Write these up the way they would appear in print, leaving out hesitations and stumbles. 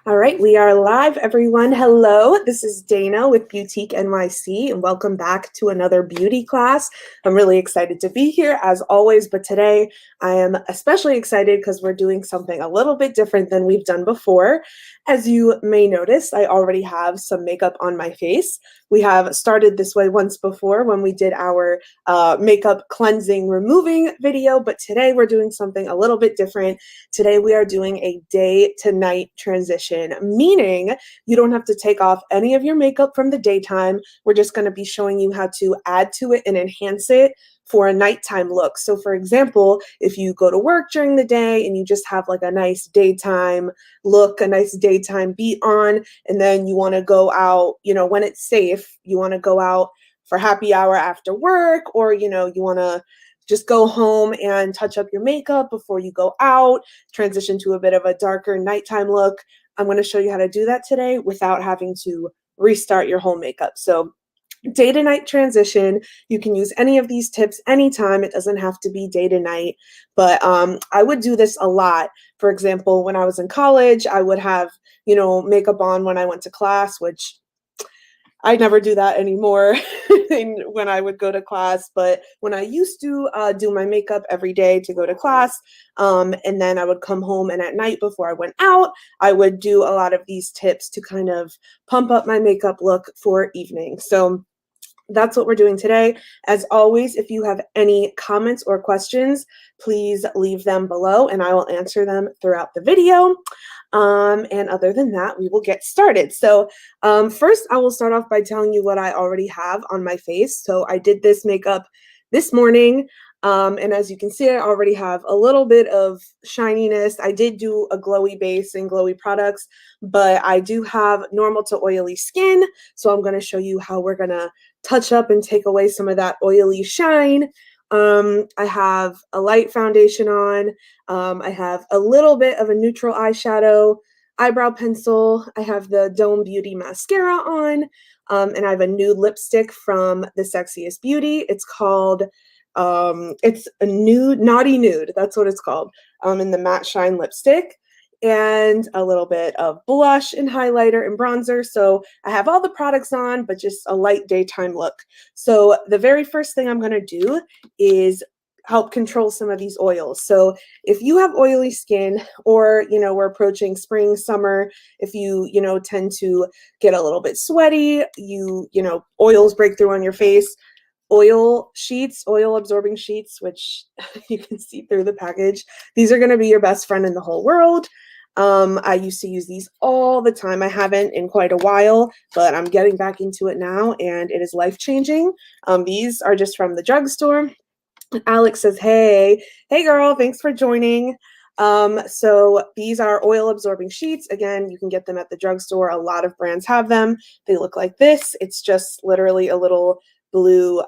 All right, we are live, everyone. Hello, this is Dana with Boutique NYC, and welcome back to another beauty class. I'm really excited to be here, as always, but today I am especially excited because we're doing something a little bit different than we've done before. As you may notice, I already have some makeup on my face. We have started this way once before when we did our makeup cleansing removing video, but today we're doing something a little bit different. Today we are doing a day to night transition, meaning you don't have to take off any of your makeup from the daytime. We're just going to be showing you how to add to it and enhance it for a nighttime look. So for example, if you go to work during the day and you just have like a nice daytime look, a nice daytime beat on, and then you want to go out, when it's safe, you want to go out for happy hour after work, or, you want to just go home and touch up your makeup before you go out, transition to a bit of a darker nighttime look. I'm going to show you how to do that today without having to restart your whole makeup. So day to night transition, you can use any of these tips anytime. It doesn't have to be day to night, but I would do this a lot. For example, when I was in college, I would have, makeup on when I went to class, which I never do that anymore when I would go to class. But when I used to do my makeup every day to go to class, and then I would come home, and at night before I went out, I would do a lot of these tips to kind of pump up my makeup look for evening. So that's what we're doing today. As always, if you have any comments or questions, please leave them below and I will answer them throughout the video. And other than that, we will get started. So first, I will start off by telling you what I already have on my face. So I did this makeup this morning. And as you can see, I already have a little bit of shininess. I did do a glowy base and glowy products, but I do have normal to oily skin. So I'm going to show you how we're going to touch up and take away some of that oily shine. I have a light foundation on. I have a little bit of a neutral eyeshadow, eyebrow pencil. I have the Dome Beauty mascara on, and I have a nude lipstick from The Sexiest Beauty. It's called it's a nude, naughty nude. That's what it's called. In the matte shine lipstick, and a little bit of blush and highlighter and bronzer. So I have all the products on, but just a light daytime look. So the very first thing I'm going to do is help control some of these oils. So if you have oily skin, or, we're approaching spring, summer, if you, tend to get a little bit sweaty, oils break through on your face, oil sheets, oil absorbing sheets, which you can see through the package. These are going to be your best friend in the whole world. I used to use these all the time. I haven't in quite a while, but I'm getting back into it now, and it is life-changing. These are just from the drugstore. Alex says, hey girl, thanks for joining. So these are oil absorbing sheets. Again, you can get them at the drugstore. A lot of brands have them. They look like this. It's just literally a little blue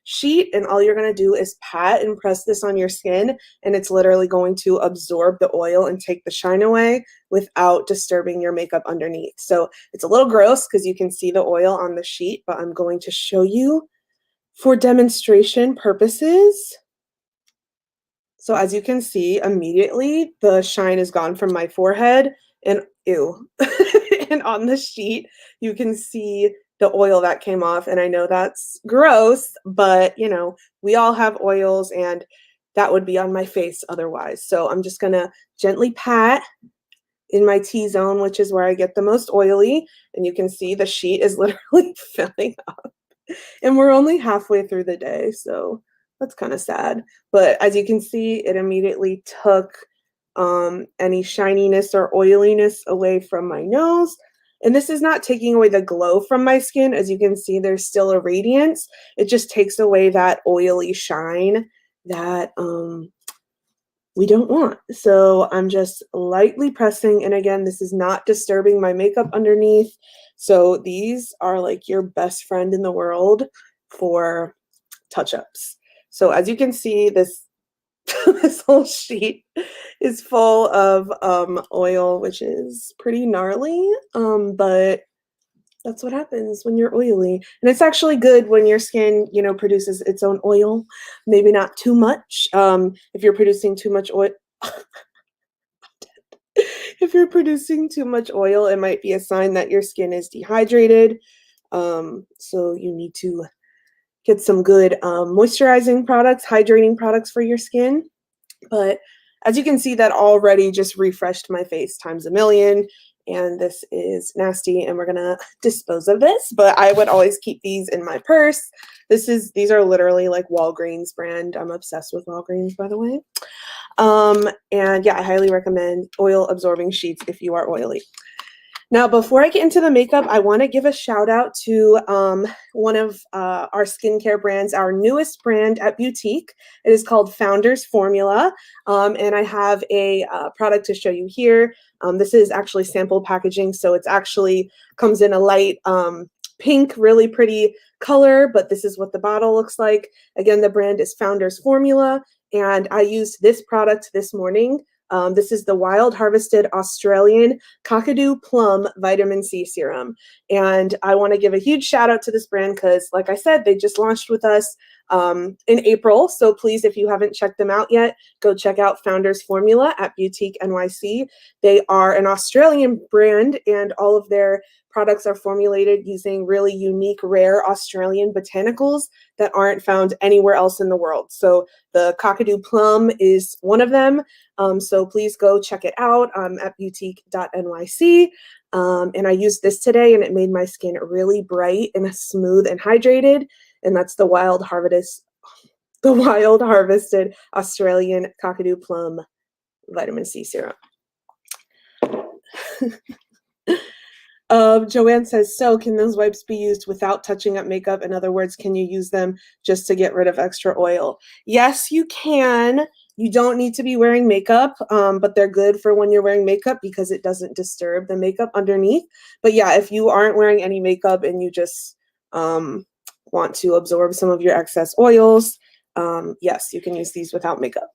sheet, and all you're going to do is pat and press this on your skin, and it's literally going to absorb the oil and take the shine away without disturbing your makeup underneath. So it's a little gross because you can see the oil on the sheet, but I'm going to show you for demonstration purposes. So as you can see, immediately the shine is gone from my forehead, and ew. And on the sheet, you can see the oil that came off. And I know that's gross, but we all have oils, and that would be on my face otherwise. So I'm just gonna gently pat in my T-zone, which is where I get the most oily. And you can see the sheet is literally filling up. And we're only halfway through the day, so that's kind of sad. But as you can see, it immediately took any shininess or oiliness away from my nose. And this is not taking away the glow from my skin. As you can see, there's still a radiance. It just takes away that oily shine that we don't want. So I'm just lightly pressing. And again, this is not disturbing my makeup underneath. So these are like your best friend in the world for touch-ups. So as you can see, this this whole sheet is full of oil, which is pretty gnarly, but that's what happens when you're oily. And it's actually good when your skin, produces its own oil, maybe not too much. If you're producing too much oil, if you're producing too much oil, it might be a sign that your skin is dehydrated. So you need to get some good moisturizing products, hydrating products for your skin. But as you can see, that already just refreshed my face times a million. And this is nasty, and we're gonna dispose of this. But I would always keep these in my purse. These are literally like Walgreens brand. I'm obsessed with Walgreens, by the way. And yeah, I highly recommend oil absorbing sheets if you are oily. Now, before I get into the makeup, I want to give a shout out to one of our skincare brands, our newest brand at Beautique. It is called Founders Formula, and I have a product to show you here. This is actually sample packaging, so it's actually comes in a light pink, really pretty color, but this is what the bottle looks like. Again, the brand is Founders Formula, and I used this product this morning. This is the Wild Harvested Australian Kakadu Plum Vitamin C Serum. And I want to give a huge shout out to this brand because, like I said, they just launched with us in April. So please, if you haven't checked them out yet, go check out Founders Formula at Beautique NYC. They are an Australian brand, and all of their products are formulated using really unique, rare Australian botanicals that aren't found anywhere else in the world. So the Kakadu Plum is one of them. So please go check it out at boutique.nyc. And I used this today, and it made my skin really bright and smooth and hydrated. And that's the Wild Harvested Australian Kakadu Plum Vitamin C Serum. Joanne says, so can those wipes be used without touching up makeup? In other words, can you use them just to get rid of extra oil? Yes, you can. You don't need to be wearing makeup, but they're good for when you're wearing makeup because it doesn't disturb the makeup underneath. But yeah, if you aren't wearing any makeup and you just want to absorb some of your excess oils, yes, you can use these without makeup.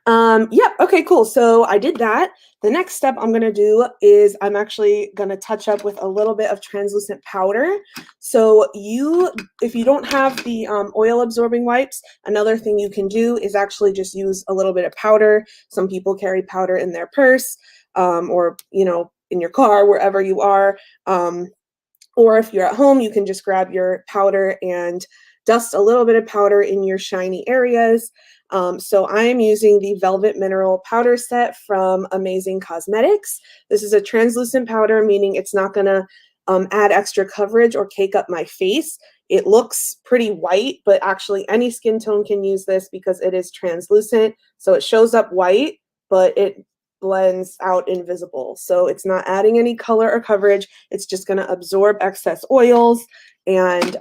Yeah, okay, cool. So I did that. The next step I'm going to do is I'm actually going to touch up with a little bit of translucent powder. So if you don't have the oil absorbing wipes, another thing you can do is actually just use a little bit of powder. Some people carry powder in their purse or, in your car, wherever you are. Or if you're at home, you can just grab your powder and dust a little bit of powder in your shiny areas. So I am using the Velvet Mineral Powder Set from Amazing Cosmetics. This is a translucent powder, meaning it's not going to add extra coverage or cake up my face. It looks pretty white, but actually any skin tone can use this because it is translucent. So it shows up white, but it blends out invisible. So it's not adding any color or coverage. It's just going to absorb excess oils, and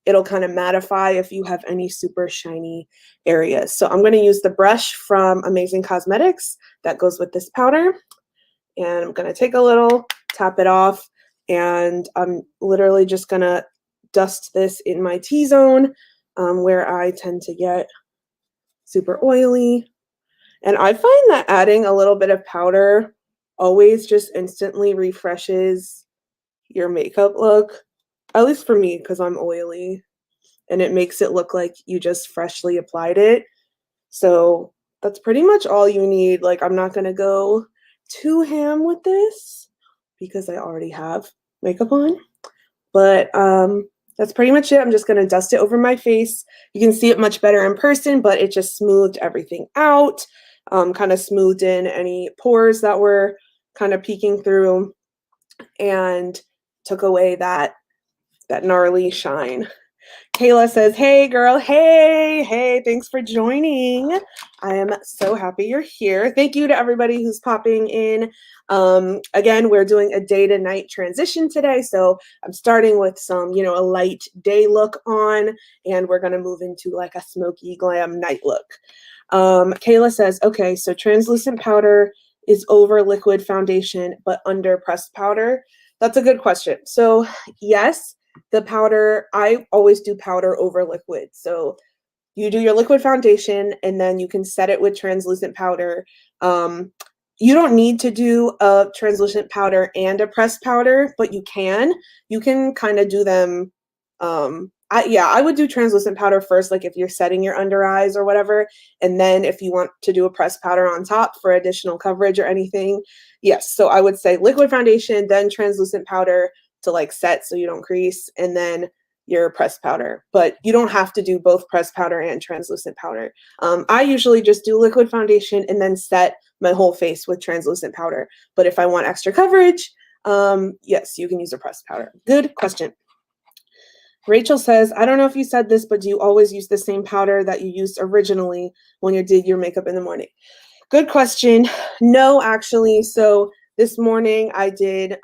it'll kind of mattify if you have any super shiny areas. So I'm going to use the brush from Amazing Cosmetics that goes with this powder. And I'm going to take a little, tap it off, and I'm literally just going to dust this in my T-zone where I tend to get super oily. And I find that adding a little bit of powder always just instantly refreshes your makeup look, at least for me, because I'm oily, and it makes it look like you just freshly applied it. So that's pretty much all you need. Like, I'm not going to go too ham with this because I already have makeup on, but that's pretty much it. I'm just going to dust it over my face. You can see it much better in person, but it just smoothed everything out, kind of smoothed in any pores that were kind of peeking through, and took away that gnarly shine. Kayla says, hey girl, hey, thanks for joining. I am so happy you're here. Thank you to everybody who's popping in. Again, we're doing a day to night transition today. So I'm starting with some, a light day look on, and we're going to move into like a smoky glam night look. Kayla says, okay, so translucent powder is over liquid foundation, but under pressed powder. That's a good question. So yes, the powder, I always do powder over liquid. So you do your liquid foundation, and then you can set it with translucent powder. You don't need to do a translucent powder and a pressed powder, but you can kind of do them Yeah, I would do translucent powder first, like if you're setting your under eyes or whatever. And then if you want to do a pressed powder on top for additional coverage or anything, yes. So I would say liquid foundation, then translucent powder to like set so you don't crease, and then your pressed powder. But you don't have to do both pressed powder and translucent powder. I usually just do liquid foundation and then set my whole face with translucent powder. But if I want extra coverage, yes, you can use a pressed powder. Good question. Rachel says, I don't know if you said this, but do you always use the same powder that you used originally when you did your makeup in the morning? Good question. No, actually. So this morning I did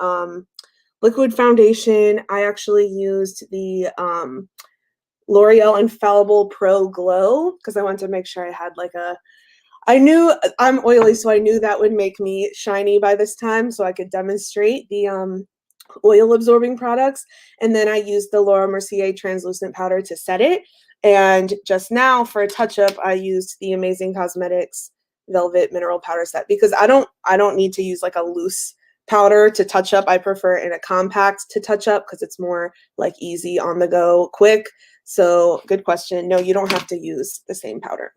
liquid foundation. I actually used the L'Oreal Infallible Pro Glow because I wanted to make sure I had like I knew I'm oily, so I knew that would make me shiny by this time so I could demonstrate the oil absorbing products. And then I used the Laura Mercier translucent powder to set it. And just now for a touch up, I used the Amazing Cosmetics Velvet Mineral Powder Set because I don't need to use like a loose powder to touch up. I prefer in a compact to touch up because it's more like easy on the go, quick. So good question. No, you don't have to use the same powder.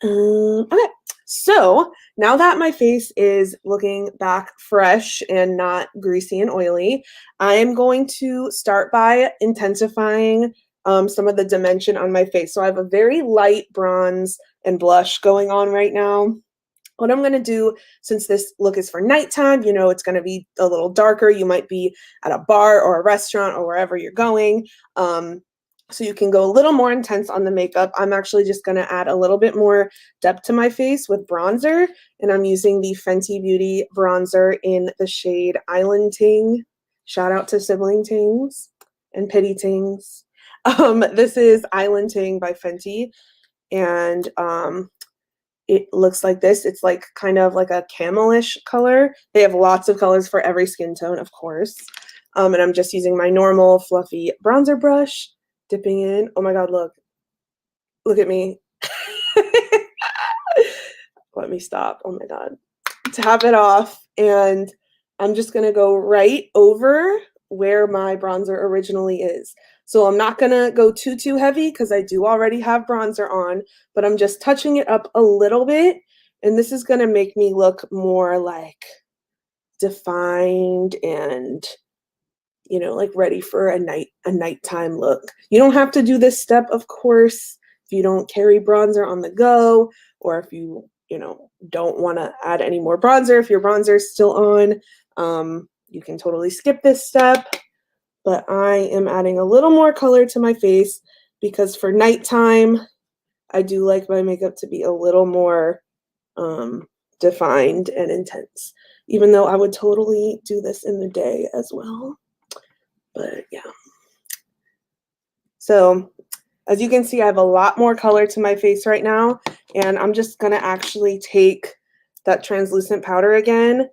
Okay, so now that my face is looking back fresh and not greasy and oily, I'm going to start by intensifying some of the dimension on my face. So I have a very light bronze and blush going on right now. What I'm going to do, since this look is for nighttime, you know, it's going to be a little darker. You might be at a bar or a restaurant or wherever you're going. So you can go a little more intense on the makeup. I'm actually just going to add a little bit more depth to my face with bronzer. And I'm using the Fenty Beauty bronzer in the shade Island Ting. Shout out to Sibling Tings and Pity Tings. This is Island Ting by Fenty. And it looks like this. It's like kind of like a camelish color. They have lots of colors for every skin tone, of course. And I'm just using my normal fluffy bronzer brush. Dipping in. Oh my God, look. Look at me. Let me stop. Oh my God. Tap it off. And I'm just going to go right over where my bronzer originally is. So I'm not going to go too heavy because I do already have bronzer on, but I'm just touching it up a little bit. And this is going to make me look more like defined and, you know, like ready for a nighttime look. You don't have to do this step, of course, if you don't carry bronzer on the go, or if you know, don't want to add any more bronzer. If your bronzer is still on, you can totally skip this step. But I am adding a little more color to my face because for nighttime, I do like my makeup to be a little more defined and intense, even though I would totally do this in the day as well. But yeah. So as you can see, I have a lot more color to my face right now. And I'm just going to actually take that translucent powder again,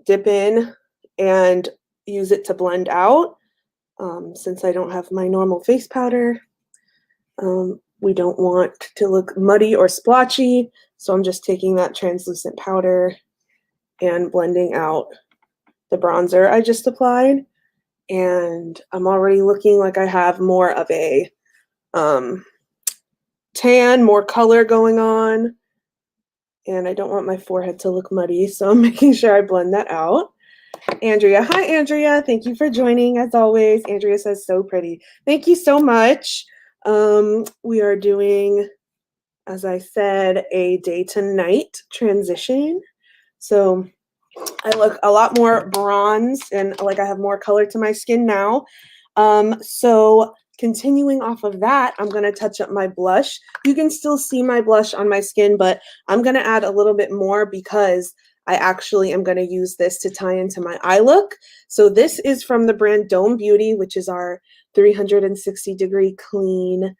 dip in, and use it to blend out. Since I don't have my normal face powder, we don't want to look muddy or splotchy. So I'm just taking that translucent powder and blending out the bronzer I just applied. And I'm already looking like I have more of a tan, more color going on. And I don't want my forehead to look muddy, so I'm making sure I blend that out. Andrea, hi Andrea, thank you for joining as always. Andrea says so pretty. Thank you so much. We are doing, as I said, a day to night transition. So I look a lot more bronze and like I have more color to my skin now. So continuing off of that, I'm going to touch up my blush. You can still see my blush on my skin, but I'm going to add a little bit more because I actually am going to use this to tie into my eye look. So this is from the brand Dome Beauty, which is our 360-degree clean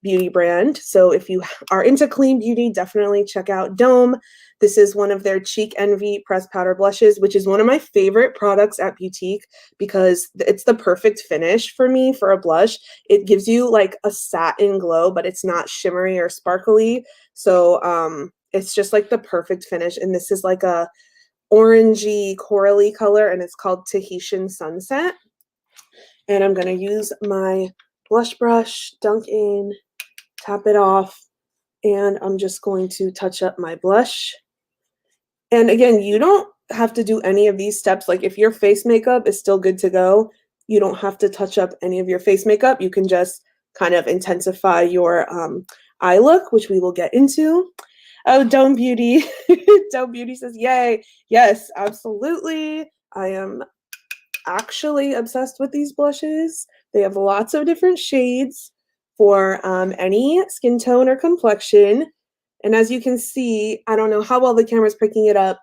beauty brand. So if you are into clean beauty, definitely check out Dome. This is one of their Cheek Envy pressed powder blushes, which is one of my favorite products at Beautique because it's the perfect finish for me for a blush. It gives you like a satin glow, but it's not shimmery or sparkly. So it's just like the perfect finish. And this is like a orangey corally color, and it's called Tahitian Sunset. And I'm going to use my blush brush, dunk in, tap it off, and I'm just going to touch up my blush. And again, you don't have to do any of these steps. Like if your face makeup is still good to go, you don't have to touch up any of your face makeup. You can just kind of intensify your eye look, which we will get into. Oh, Dome Beauty. Dome Beauty says, yay. Yes, absolutely. I am actually obsessed with these blushes. They have lots of different shades for any skin tone or complexion. And as you can see, I don't know how well the camera's picking it up,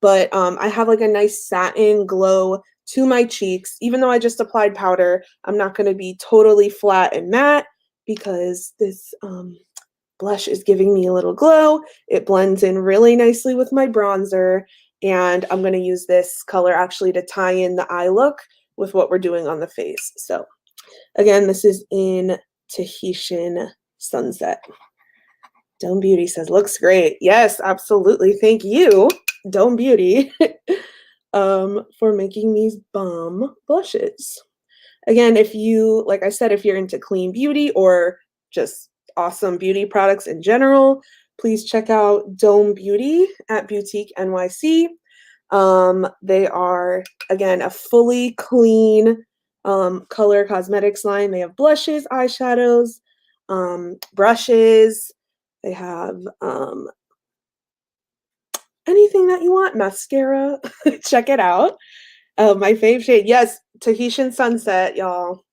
but I have like a nice satin glow to my cheeks. Even though I just applied powder, I'm not going to be totally flat and matte because this blush is giving me a little glow. It blends in really nicely with my bronzer, and I'm going to use this color actually to tie in the eye look with what we're doing on the face. So again, this is in Tahitian Sunset. Dome Beauty says, looks great. Yes, absolutely. Thank you, Dome Beauty, for making these bomb blushes. Again, if you, like I said, if you're into clean beauty or just awesome beauty products in general, please check out Dome Beauty at Boutique NYC. They are, again, a fully clean color cosmetics line. They have blushes, eyeshadows, brushes. They have anything that you want, mascara. Check it out. My fave shade, yes, Tahitian Sunset, y'all.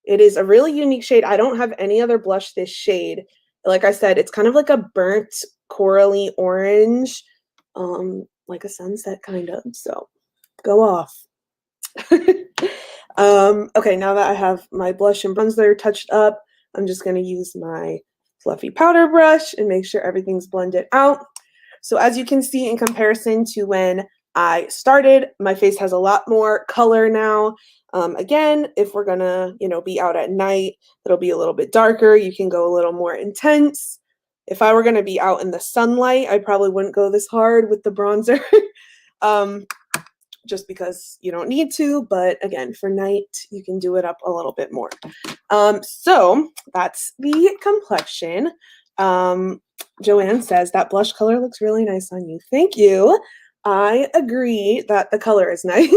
It is a really unique shade. I don't have any other blush this shade. Like I said, it's kind of like a burnt corally orange, like a sunset kind of. So go off. Okay, now that I have my blush and bronzer touched up, I'm just going to use my fluffy powder brush and make sure everything's blended out. So as you can see, in comparison to when I started, my face has a lot more color now. Again, if we're gonna, be out at night, it'll be a little bit darker. You can go a little more intense. If I were gonna be out in the sunlight, I probably wouldn't go this hard with the bronzer, just because you don't need to. But again, for night, you can do it up a little bit more. So that's the complexion. Joanne says that blush color looks really nice on you. Thank you. I agree that the color is nice.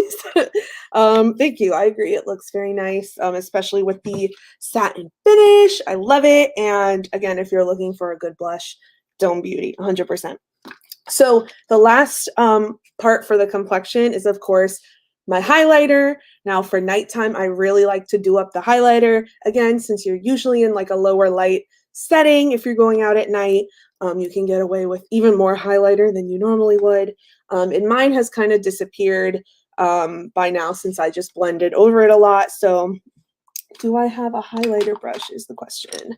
Thank you. I agree. It looks very nice, especially with the satin finish. I love it. And again, if you're looking for a good blush, Dome Beauty, 100%. So the last part for the complexion is, of course, my highlighter. Now for nighttime, I really like to do up the highlighter. Again, since you're usually in like a lower light setting, if you're going out at night, you can get away with even more highlighter than you normally would. And mine has kind of disappeared by now since I just blended over it a lot. So do I have a highlighter brush is the question.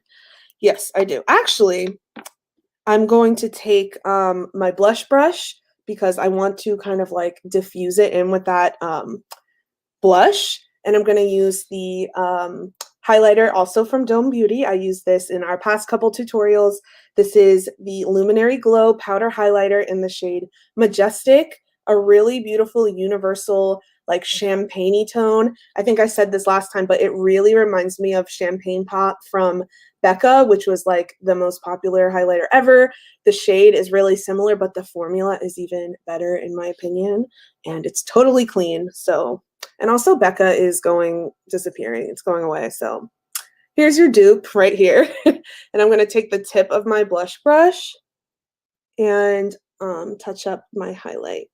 Yes, I do. Actually, I'm going to take my blush brush because I want to kind of like diffuse it in with that blush. And I'm going to use the highlighter also from Dome Beauty. I used this in our past couple tutorials. This is the Luminary Glow Powder Highlighter in the shade Majestic, a really beautiful universal like champagne-y tone. I think I said this last time, but it really reminds me of Champagne Pop from Becca, which was like the most popular highlighter ever. The shade is really similar, but the formula is even better in my opinion, and it's totally clean. So, and also Becca is disappearing. It's going away. So here's your dupe right here. And I'm going to take the tip of my blush brush and touch up my highlight.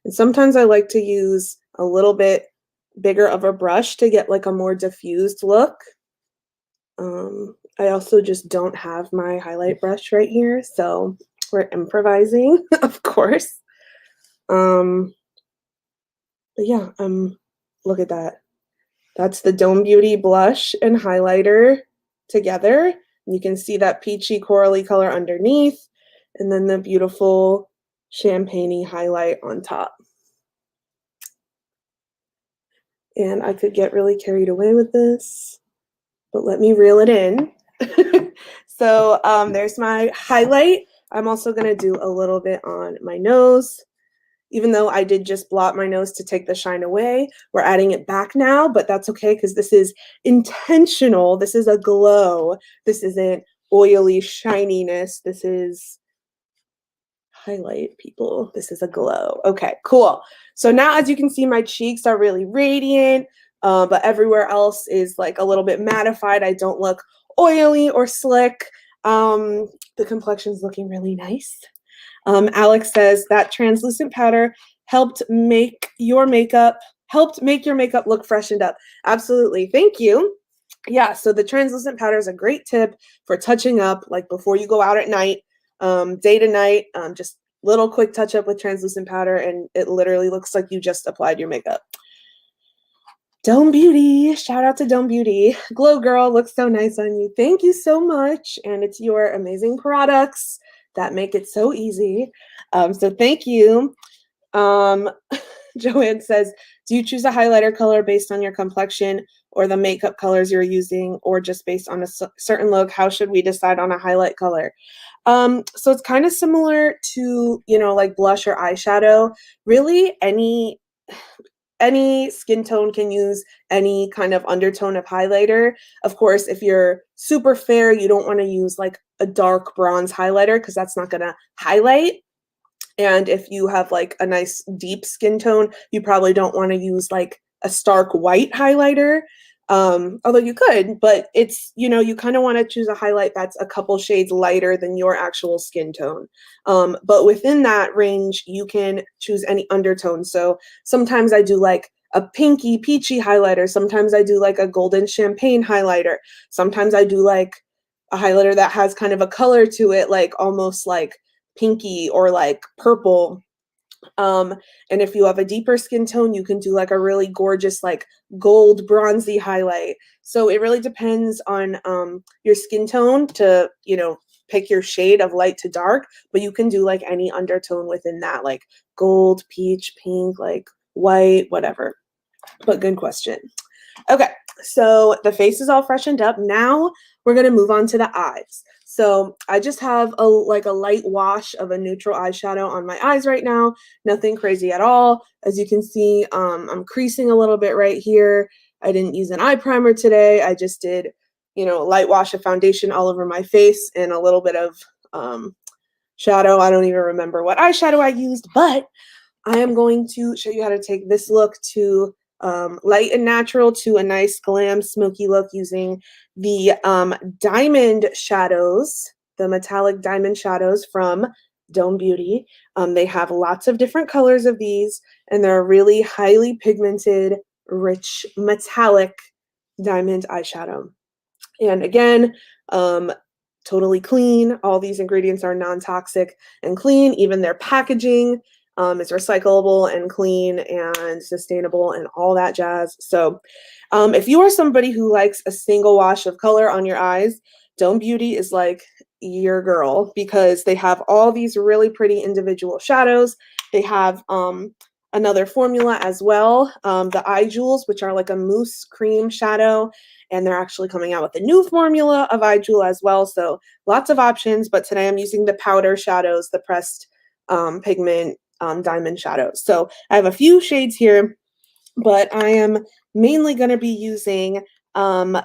And sometimes I like to use a little bit bigger of a brush to get like a more diffused look. I also just don't have my highlight brush right here, so we're improvising, of course. But yeah, look at that. That's the Dome Beauty blush and highlighter together. You can see that peachy corally color underneath, and then the beautiful champagne-y highlight on top. And I could get really carried away with this, but let me reel it in. So there's my highlight. I'm also going to do a little bit on my nose. even though I did just blot my nose to take the shine away, we're adding it back now, but that's okay because this is intentional. This is a glow. This isn't oily shininess. This is highlight, people. This is a glow. Okay, cool. So now as you can see, my cheeks are really radiant, but everywhere else is like a little bit mattified. I don't look oily or slick. The complexion's looking really nice. Alex says that translucent powder helped make your makeup look freshened up. Absolutely. Thank you. Yeah, so the translucent powder is a great tip for touching up, like before you go out at night, day to night, just little quick touch up with translucent powder, and it literally looks like you just applied your makeup. Dome Beauty, shout out to Dome Beauty. Glow Girl, looks so nice on you. Thank you so much, and it's your amazing products that make it so easy. So thank you. Joanne says, do you choose a highlighter color based on your complexion or the makeup colors you're using, or just based on a certain look? How should we decide on a highlight color? So it's kind of similar to, you know, like blush or eyeshadow. Really, any skin tone can use any kind of undertone of highlighter. Of course, if you're super fair, you don't want to use like a dark bronze highlighter because that's not going to highlight. And if you have like a nice deep skin tone, you probably don't want to use like a stark white highlighter. Although you could, but it's, you know, you kind of want to choose a highlight that's a couple shades lighter than your actual skin tone. But within that range, you can choose any undertone. So sometimes I do like a pinky peachy highlighter. Sometimes I do like a golden champagne highlighter. Sometimes I do like a highlighter that has kind of a color to it, like almost like pinky or like purple. And if you have a deeper skin tone, you can do like a really gorgeous like gold bronzy highlight. So it really depends on your skin tone to, you know, pick your shade of light to dark, but you can do like any undertone within that, like gold, peach, pink, like white, whatever. But good question. Okay, so the face is all freshened up. Now we're going to move on to the eyes. So I just have a light wash of a neutral eyeshadow on my eyes right now. Nothing crazy at all. As you can see, I'm creasing a little bit right here. I didn't use an eye primer today. I just did, you know, a light wash of foundation all over my face and a little bit of shadow. I don't even remember what eyeshadow I used, but I am going to show you how to take this look to light and natural to a nice glam smoky look using the diamond shadows, the metallic diamond shadows from Dome Beauty. They have lots of different colors of these, and they're a really highly pigmented, rich, metallic diamond eyeshadow. And again, totally clean. All these ingredients are non-toxic and clean. Even their packaging is recyclable and clean and sustainable and all that jazz. So if you are somebody who likes a single wash of color on your eyes, Dome Beauty is like your girl because they have all these really pretty individual shadows. They have another formula as well, the eye jewels, which are like a mousse cream shadow, and they're actually coming out with a new formula of eye jewel as well. So lots of options, but today I'm using the powder shadows, the pressed pigment diamond shadows. So I have a few shades here, but I am mainly going to be using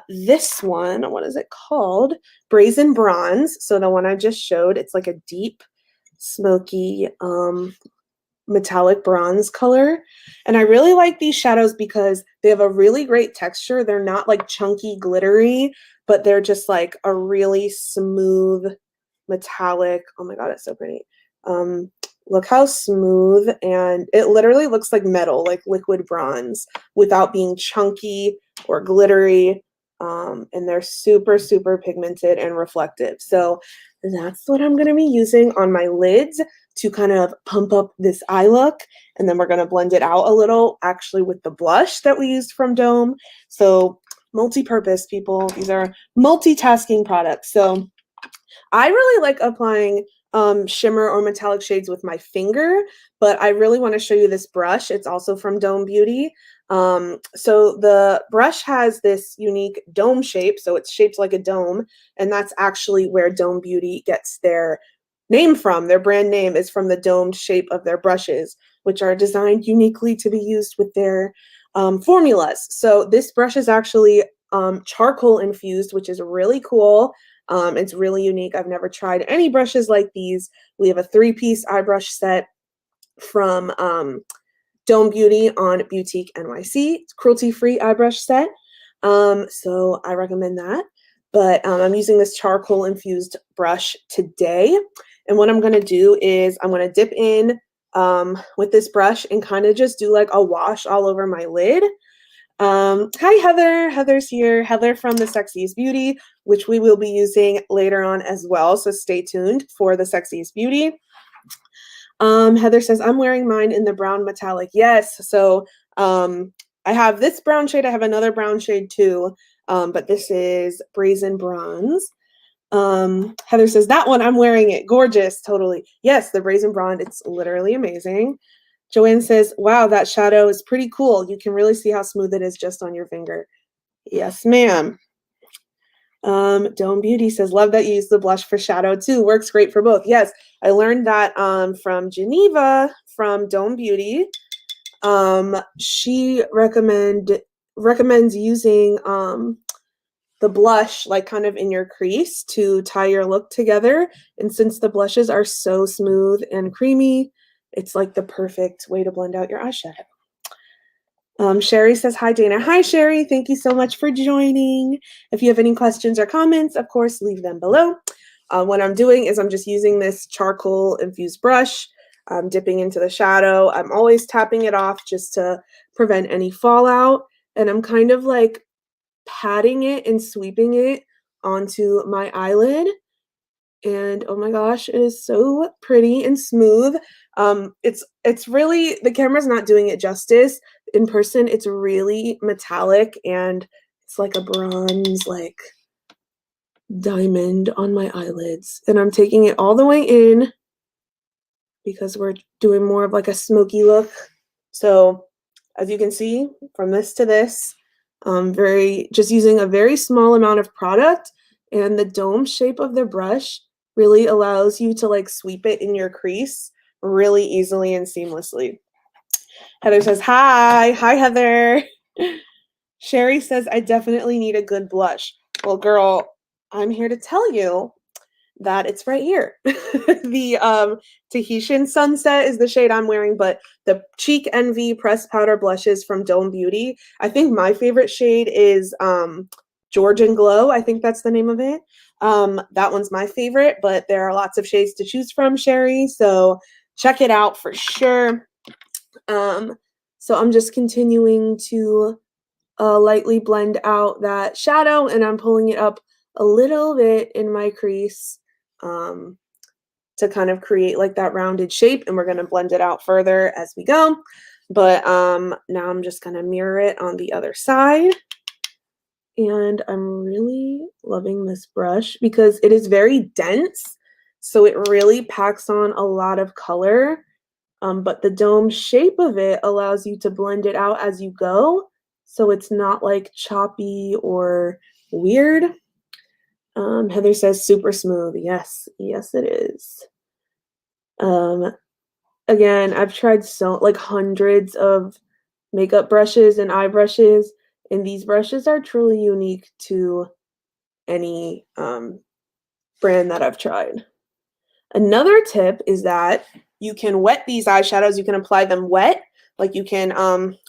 this one. What is it called? Brazen Bronze. So the one I just showed, it's like a deep, smoky, metallic bronze color. And I really like these shadows because they have a really great texture. They're not like chunky, glittery, but they're just like a really smooth, metallic. Oh my God, it's so pretty. Look how smooth, and it literally looks like metal, like liquid bronze, without being chunky or glittery. And they're super, super pigmented and reflective. So that's what I'm going to be using on my lids to kind of pump up this eye look. And then we're going to blend it out a little, actually, with the blush that we used from Dome. So multi-purpose, people. These are multitasking products. So I really like applying shimmer or metallic shades with my finger, but I really want to show you this brush. It's also from Dome Beauty. So the brush has this unique dome shape, so it's shaped like a dome, and that's actually where Dome Beauty gets their name from. Their brand name is from the domed shape of their brushes, which are designed uniquely to be used with their formulas. So this brush is actually charcoal infused, which is really cool. It's really unique. I've never tried any brushes like these. We have a 3-piece eye brush set from Dome Beauty on Boutique NYC. It's cruelty-free eye brush set. So I recommend that. But I'm using this charcoal infused brush today. And what I'm going to do is I'm going to dip in with this brush and kind of just do like a wash all over my lid. Hi, Heather. Heather's here. Heather from the Sexiest Beauty, which we will be using later on as well. So stay tuned for the Sexiest Beauty. Heather says, I'm wearing mine in the brown metallic. Yes. So I have this brown shade. I have another brown shade too. But this is Brazen Bronze. Heather says, that one, I'm wearing it. Gorgeous. Totally. Yes, the Brazen Bronze. It's literally amazing. Joanne says, wow, that shadow is pretty cool. You can really see how smooth it is just on your finger. Yes, ma'am. Dome Beauty says, love that you use the blush for shadow too. Works great for both. Yes, I learned that from Geneva from Dome Beauty. She recommends using the blush like kind of in your crease to tie your look together. And since the blushes are so smooth and creamy, it's like the perfect way to blend out your eyeshadow. Sherry says, hi, Dana. Hi, Sherry. Thank you so much for joining. If you have any questions or comments, of course, leave them below. What I'm doing is I'm just using this charcoal infused brush. I'm dipping into the shadow. I'm always tapping it off just to prevent any fallout. And I'm kind of like patting it and sweeping it onto my eyelid. And oh my gosh, it is so pretty and smooth. It's really, the camera's not doing it justice. In person, it's really metallic and it's like a bronze, like diamond on my eyelids. And I'm taking it all the way in because we're doing more of like a smoky look. So as you can see, from this to this, just using a very small amount of product, and the dome shape of the brush really allows you to like sweep it in your crease really easily and seamlessly. Heather says, hi. Hi, Heather. Sherry says, I definitely need a good blush. Well, girl, I'm here to tell you that it's right here. The Tahitian Sunset is the shade I'm wearing, but the Cheek Envy pressed powder blushes from Dome Beauty. I think my favorite shade is Georgian Glow. I think that's the name of it. That one's my favorite, but there are lots of shades to choose from, Sherry. So check it out for sure. So I'm just continuing to lightly blend out that shadow, and I'm pulling it up a little bit in my crease to kind of create like that rounded shape, and we're going to blend it out further as we go. But now I'm just going to mirror it on the other side. And I'm really loving this brush because it is very dense, so it really packs on a lot of color. But the dome shape of it allows you to blend it out as you go, so it's not like choppy or weird. Heather says super smooth. Yes, yes it is. Again, I've tried hundreds of makeup brushes and eye brushes, and these brushes are truly unique to any brand that I've tried. Another tip is that you can wet these eyeshadows. You can apply them wet, like you can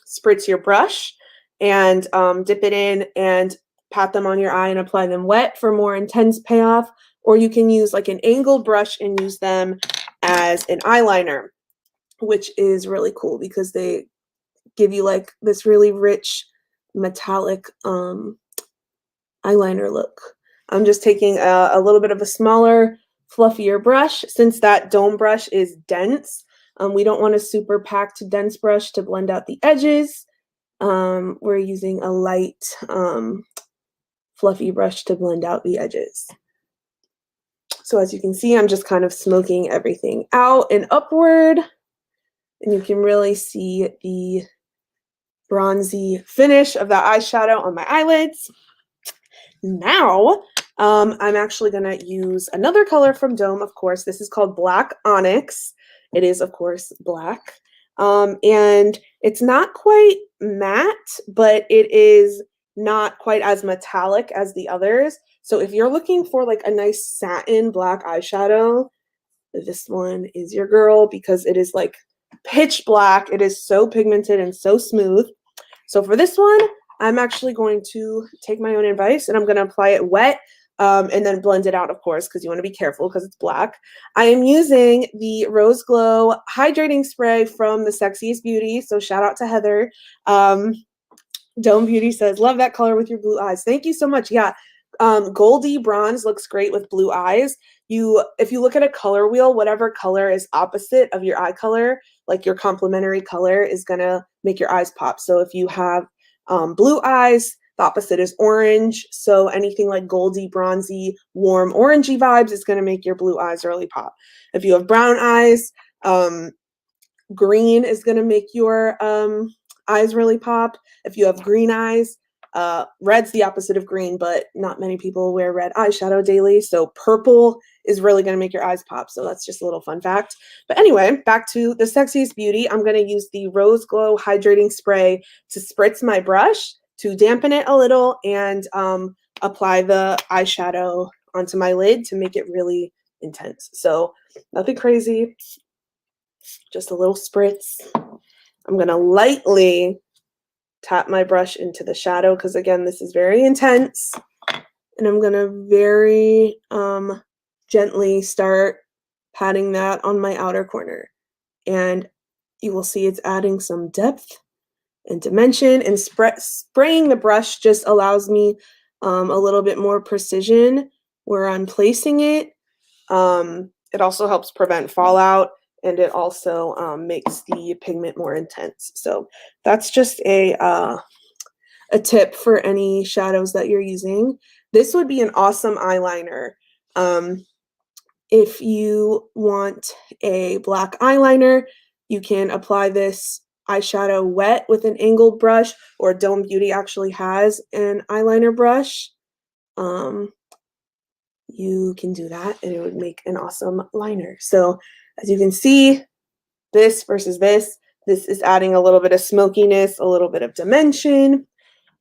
spritz your brush and dip it in and pat them on your eye and apply them wet for more intense payoff, or you can use like an angled brush and use them as an eyeliner, which is really cool because they give you like this really rich metallic eyeliner look. I'm just taking a little bit of a smaller, fluffier brush. Since that dome brush is dense, we don't want a super packed dense brush to blend out the edges. We're using a light fluffy brush to blend out the edges. So as you can see, I'm just kind of smoking everything out and upward, and you can really see the bronzy finish of that eyeshadow on my eyelids. Now, I'm actually going to use another color from Dome, of course. This is called Black Onyx. It is, of course, black. And it's not quite matte, but it is not quite as metallic as the others. So if you're looking for like a nice satin black eyeshadow, this one is your girl because it is like pitch black. It is so pigmented and so smooth. So for this one, I'm actually going to take my own advice and I'm going to apply it wet and then blend it out, of course, because you want to be careful because it's black. I am using the Rose Glow Hydrating Spray from the Sexiest Beauty. So shout out to Heather. Dome Beauty says, love that color with your blue eyes. Thank you so much. Yeah. Goldie bronze looks great with blue eyes. If you look at a color wheel, whatever color is opposite of your eye color, like your complementary color, is gonna make your eyes pop. So if you have blue eyes, the opposite is orange. So anything like goldie, bronzy, warm, orangey vibes is gonna make your blue eyes really pop. If you have brown eyes, green is gonna make your eyes really pop. If you have green eyes, red's the opposite of green, but not many people wear red eyeshadow daily. So purple is really going to make your eyes pop. So that's just a little fun fact. But anyway, back to the Sexiest Beauty. I'm going to use the Rose Glow Hydrating Spray to spritz my brush to dampen it a little and apply the eyeshadow onto my lid to make it really intense. So nothing crazy, just a little spritz. I'm going to lightly tap my brush into the shadow because, again, this is very intense. And I'm going to very gently start patting that on my outer corner. And you will see it's adding some depth and dimension. And spraying the brush just allows me a little bit more precision where I'm placing it. It also helps prevent fallout. And it also makes the pigment more intense. So that's just a tip for any shadows that you're using. This would be an awesome eyeliner. If you want a black eyeliner, you can apply this eyeshadow wet with an angled brush, or Dome Beauty actually has an eyeliner brush. You can do that and it would make an awesome liner. So as you can see, this versus this is adding a little bit of smokiness, a little bit of dimension.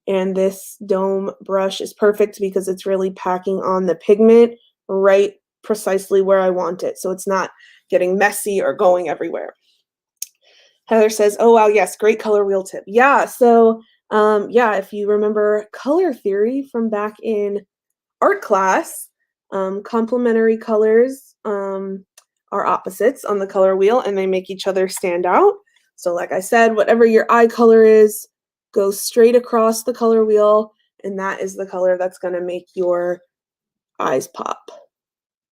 And this Dome brush is perfect because it's really packing on the pigment right precisely where I want it. So it's not getting messy or going everywhere. Heather says, oh, wow, yes, great color wheel tip. Yeah, so yeah, if you remember color theory from back in art class, complementary colors are opposites on the color wheel and they make each other stand out. So like I said, whatever your eye color is, go straight across the color wheel, and that is the color that's going to make your eyes pop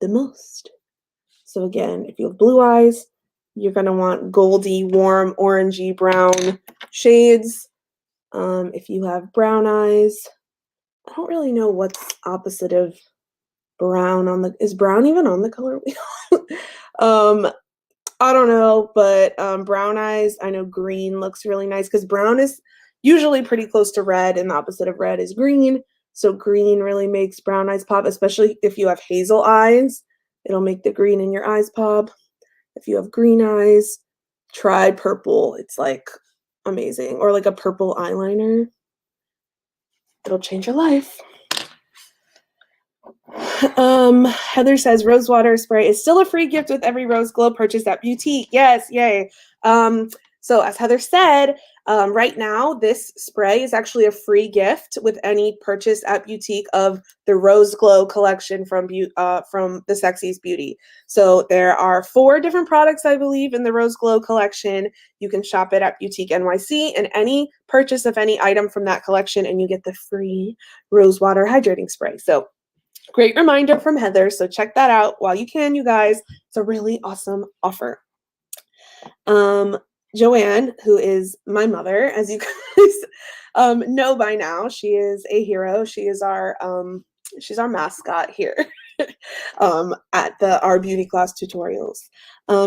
the most. So again, if you have blue eyes, you're going to want goldy, warm, orangey, brown shades. If you have brown eyes, I don't really know what's opposite of brown on the, is brown even on the color wheel? I don't know, but brown eyes, I know green looks really nice because brown is usually pretty close to red and the opposite of red is green. So green really makes brown eyes pop, especially if you have hazel eyes. It'll make the green in your eyes pop. If you have green eyes, try purple. It's like amazing. Or like a purple eyeliner. It'll change your life. Heather says rose water spray is still a free gift with every Rose Glow purchase at Boutique. Yes, yay. So as Heather said, right now this spray is actually a free gift with any purchase at Boutique of the Rose Glow collection from the Sexiest Beauty. So there are 4 different products, I believe, in the Rose Glow collection. You can shop it at Boutique NYC, and any purchase of any item from that collection, and you get the free rose water hydrating spray. So great reminder from Heather. So check that out while you can, you guys. It's a really awesome offer. Joanne, who is my mother, as you guys know by now, she is a hero. She is she's our mascot here at our beauty class tutorials.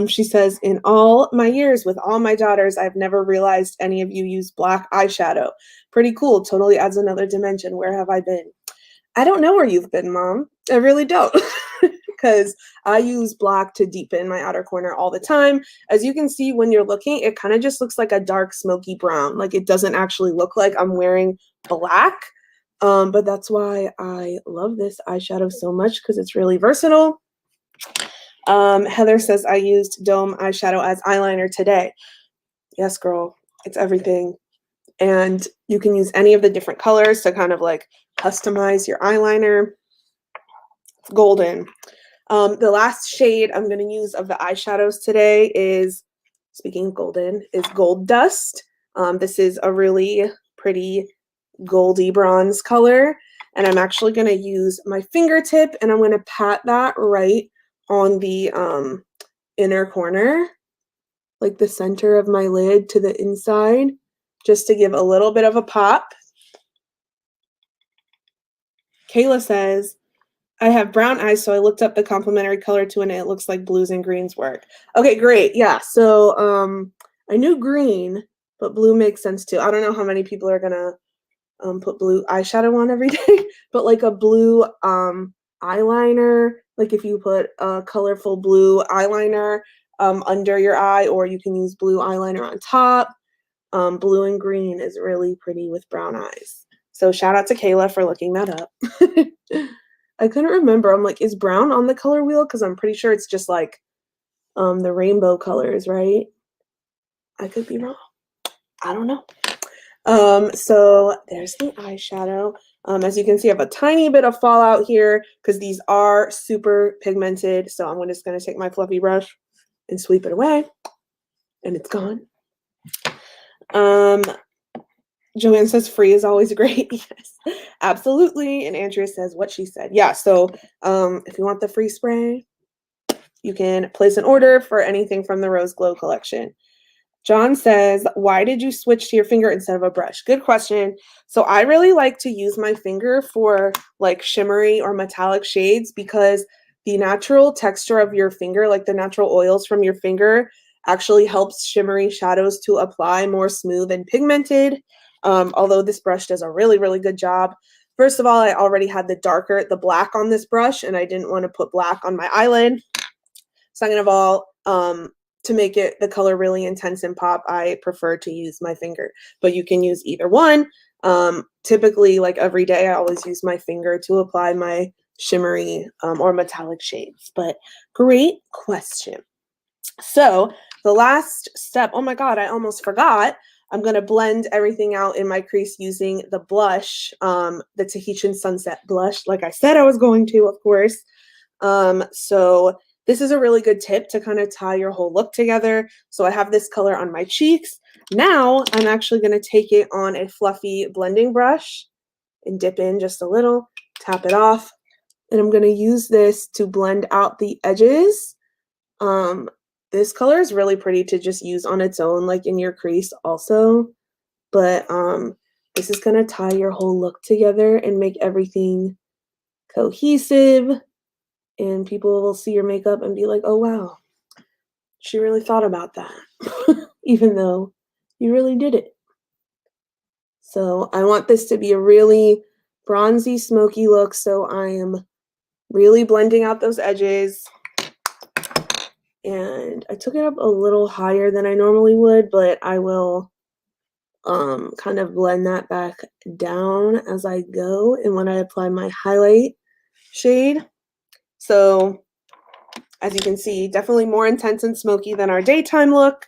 She says, in all my years with all my daughters, I've never realized any of you use black eyeshadow. Pretty cool. Totally adds another dimension. Where have I been? I don't know where you've been, Mom. I really don't, because I use black to deepen my outer corner all the time. As you can see when you're looking, it kind of just looks like a dark smoky brown. Like it doesn't actually look like I'm wearing black. But that's why I love this eyeshadow so much, because it's really versatile. Heather says, I used Dome eyeshadow as eyeliner today. Yes, girl, it's everything. And you can use any of the different colors to kind of like customize your eyeliner. It's golden. The last shade I'm going to use of the eyeshadows today is, speaking of golden, is Gold Dust. This is a really pretty goldy bronze color. And I'm actually going to use my fingertip and I'm going to pat that right on the inner corner, like the center of my lid to the inside, just to give a little bit of a pop. Kayla says, I have brown eyes, so I looked up the complementary color to it and it looks like blues and greens work. Okay, great. Yeah, so I knew green, but blue makes sense too. I don't know how many people are gonna put blue eyeshadow on every day, but like a blue eyeliner, like if you put a colorful blue eyeliner under your eye, or you can use blue eyeliner on top. Blue and green is really pretty with brown eyes. So shout out to Kayla for looking that up. I couldn't remember. I'm like, is brown on the color wheel? Because I'm pretty sure it's just like the rainbow colors, right? I could be wrong. I don't know. So there's the eyeshadow. As you can see, I have a tiny bit of fallout here because these are super pigmented. So I'm just going to take my fluffy brush and sweep it away. And it's gone. Joanne says free is always great. Yes, absolutely. And Andrea says what she said. Yeah, so if you want the free spray, you can place an order for anything from the Rose Glow collection. John says, why did you switch to your finger instead of a brush? Good question. So I really like to use my finger for like shimmery or metallic shades because the natural texture of your finger, like the natural oils from your finger, actually helps shimmery shadows to apply more smooth and pigmented. Although this brush does a really, really good job. First of all, I already had the black on this brush, and I didn't want to put black on my eyelid. Second of all, to make it the color really intense and pop, I prefer to use my finger, but you can use either one. Typically, like every day, I always use my finger to apply my shimmery or metallic shades, but great question. So the last step, oh my God, I almost forgot. I'm going to blend everything out in my crease using the blush, the Tahitian Sunset blush, like I said I was going to, of course. So this is a really good tip to kind of tie your whole look together. So I have this color on my cheeks. Now I'm actually going to take it on a fluffy blending brush and dip in just a little, tap it off, and I'm going to use this to blend out the edges. This color is really pretty to just use on its own, like in your crease also. But this is going to tie your whole look together and make everything cohesive. And people will see your makeup and be like, oh, wow, she really thought about that, even though you really did it. So I want this to be a really bronzy, smoky look. So I am really blending out those edges. And I took it up a little higher than I normally would, but I will kind of blend that back down as I go and when I apply my highlight shade. So as you can see, definitely more intense and smoky than our daytime look.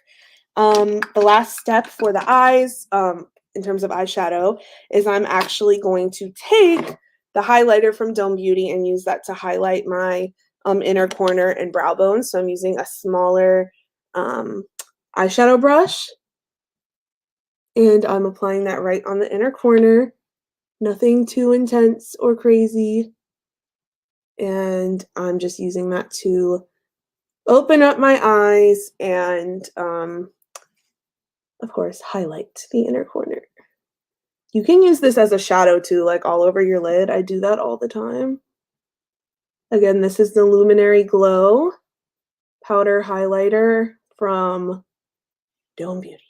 The last step for the eyes in terms of eyeshadow is I'm actually going to take the highlighter from Dome Beauty and use that to highlight my inner corner and brow bone. So I'm using a smaller eyeshadow brush. And I'm applying that right on the inner corner. Nothing too intense or crazy. And I'm just using that to open up my eyes and, of course, highlight the inner corner. You can use this as a shadow too, like all over your lid. I do that all the time. Again, this is the Luminary Glow powder highlighter from Dome Beauty.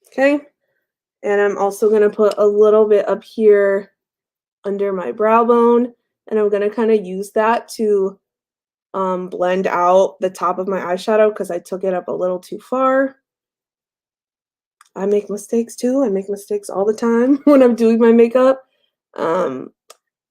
Okay, and I'm also going to put a little bit up here under my brow bone, and I'm gonna kind of use that to blend out the top of my eyeshadow because I took it up a little too far. I make mistakes too. I make mistakes all the time when I'm doing my makeup. Um,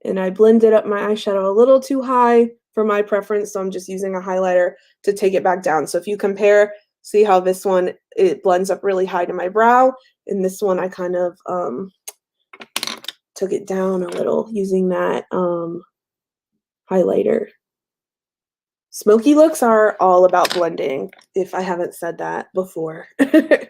and I blended up my eyeshadow a little too high for my preference, so I'm just using a highlighter to take it back down. So if you compare, see how this one, it blends up really high to my brow, and this one I kind of took it down a little using that highlighter. Smoky looks are all about blending, if I haven't said that before. It's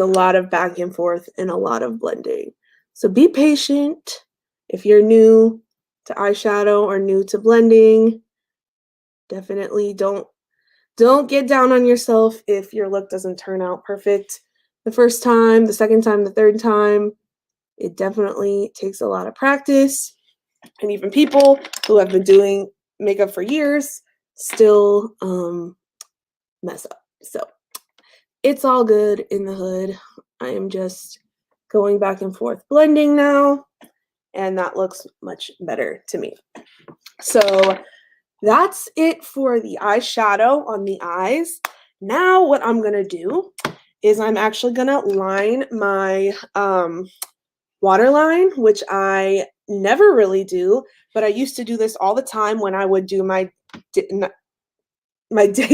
a lot of back and forth and a lot of blending. So be patient if you're new to eyeshadow or new to blending. Definitely don't get down on yourself if your look doesn't turn out perfect the first time, the second time, the third time. It definitely takes a lot of practice. And even people who have been doing makeup for years still mess up. So it's all good in the hood. I am just going back and forth blending now, and that looks much better to me. So that's it for the eyeshadow on the eyes. Now what I'm gonna do is I'm actually gonna line my waterline, which I never really do, but I used to do this all the time when I would do my day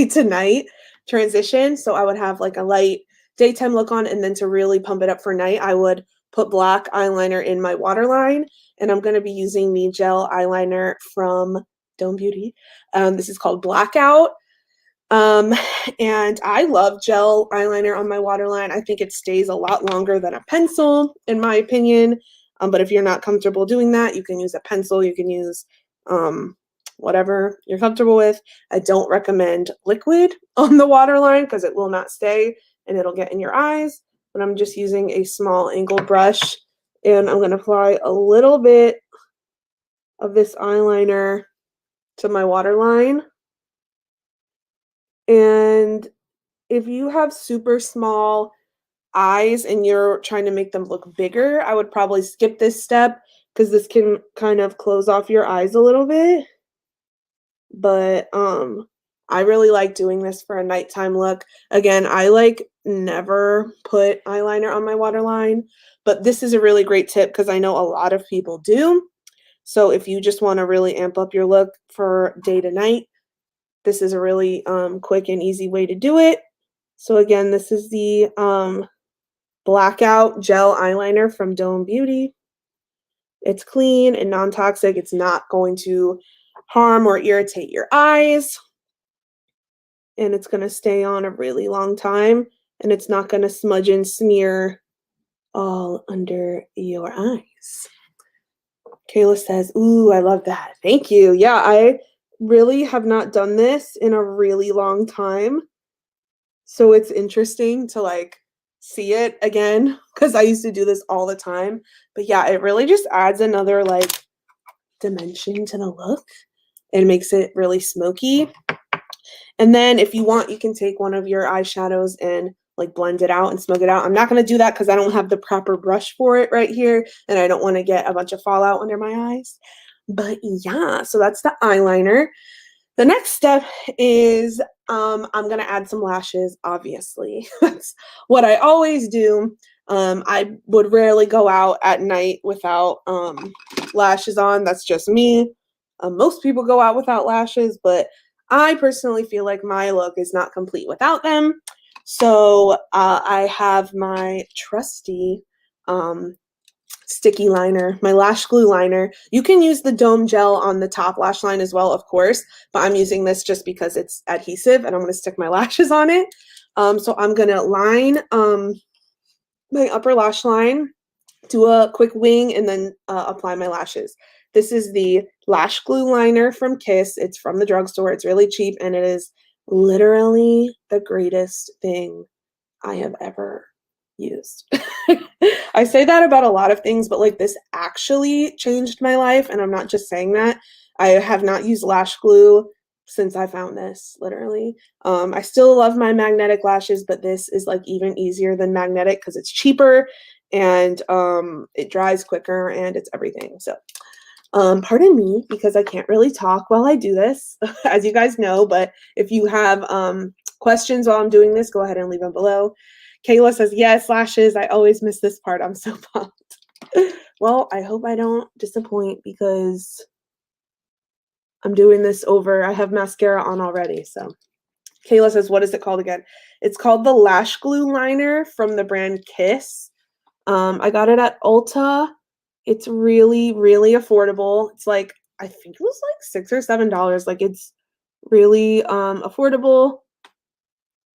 to night transition. So I would have like a light daytime look on, and then to really pump it up for night, I would put black eyeliner in my waterline. And I'm going to be using the gel eyeliner from Dome Beauty. This is called Blackout. And I love gel eyeliner on my waterline. I think it stays a lot longer than a pencil, in my opinion. But if you're not comfortable doing that, you can use a pencil. You can use whatever you're comfortable with. I don't recommend liquid on the waterline because it will not stay and it'll get in your eyes. But I'm just using a small angled brush, and I'm going to apply a little bit of this eyeliner to my waterline. And if you have super small eyes and you're trying to make them look bigger, I would probably skip this step because this can kind of close off your eyes a little bit. But I really like doing this for a nighttime look. Again, I like never put eyeliner on my waterline, but this is a really great tip because I know a lot of people do. So if you just want to really amp up your look for day to night, this is a really quick and easy way to do it. So again, this is the Blackout Gel Eyeliner from Dome Beauty. It's clean and non-toxic. It's not going to harm or irritate your eyes. And it's going to stay on a really long time. And it's not going to smudge and smear all under your eyes. Kayla says, ooh, I love that. Thank you. Yeah, I really have not done this in a really long time. So it's interesting to like see it again because I used to do this all the time. But yeah, it really just adds another like dimension to the look and makes it really smoky. And then if you want, you can take one of your eyeshadows and like blend it out and smoke it out. I'm not going to do that because I don't have the proper brush for it right here, and I don't want to get a bunch of fallout under my eyes. But yeah, so that's the eyeliner. The next step is I'm going to add some lashes, obviously. That's what I always do. I would rarely go out at night without lashes on. That's just me. Most people go out without lashes, but I personally feel like my look is not complete without them. So I have my trusty sticky liner, my lash glue liner. You can use the Dome gel on the top lash line as well, of course, but I'm using this just because it's adhesive and I'm going to stick my lashes on it. So I'm going to line my upper lash line, do a quick wing, and then apply my lashes. This is the lash glue liner from Kiss. It's from the drugstore. It's really cheap, and it is literally the greatest thing I have ever used. I say that about a lot of things, but like this actually changed my life, and I'm not just saying that. I have not used lash glue since I found this, literally. I still love my magnetic lashes, but this is like even easier than magnetic because it's cheaper and it dries quicker and it's everything. So pardon me because I can't really talk while I do this, as you guys know, but if you have questions while I'm doing this, go ahead and leave them below. Kayla says, yes, lashes. I always miss this part. I'm so pumped. Well, I hope I don't disappoint because I'm doing this over. I have mascara on already. So Kayla says, what is it called again? It's called the Lash Glue Liner from the brand Kiss. I got it at Ulta. It's really, really affordable. It's like, I think it was like $6 or $7. Like it's really affordable.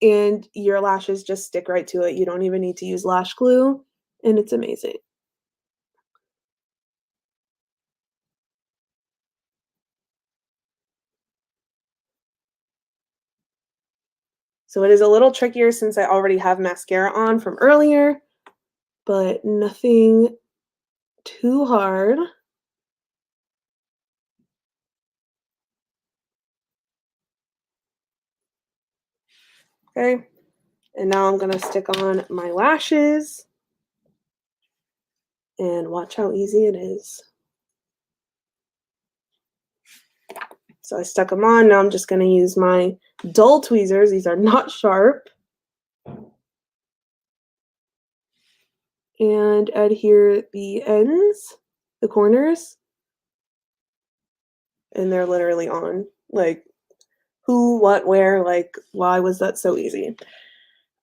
And your lashes just stick right to it. You don't even need to use lash glue. And it's amazing. So it is a little trickier since I already have mascara on from earlier, but nothing too hard. Okay, and now I'm gonna stick on my lashes and watch how easy it is. So I stuck them on. Now I'm just gonna use my dull tweezers. These are not sharp. And adhere the ends, the corners, and they're literally on. Like, who, what, where, like, why was that so easy?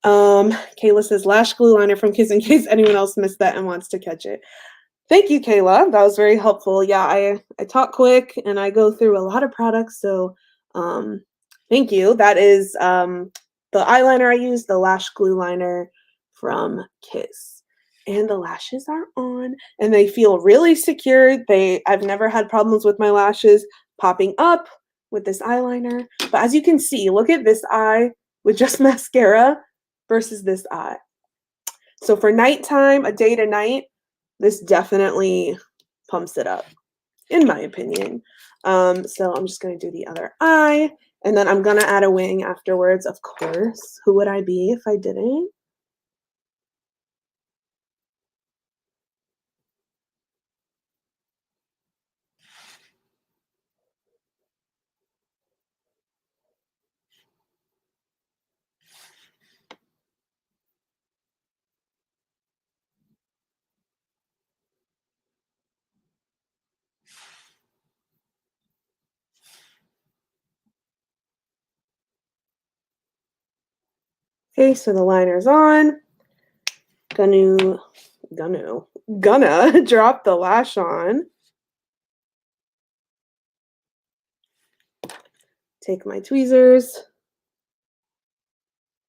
Kayla says, lash glue liner from Kiss in case anyone else missed that and wants to catch it. Thank you, Kayla. That was very helpful. Yeah, I talk quick and I go through a lot of products, so thank you. That is the eyeliner I use, the lash glue liner from Kiss. And the lashes are on and they feel really secure. I've never had problems with my lashes popping up with this eyeliner. But as you can see, look at this eye with just mascara versus this eye. So for nighttime, a day to night, this definitely pumps it up, in my opinion. So I'm just going to do the other eye, and then I'm going to add a wing afterwards, of course. Who would I be if I didn't? Okay, so the liner's on. Gonna drop the lash on. Take my tweezers,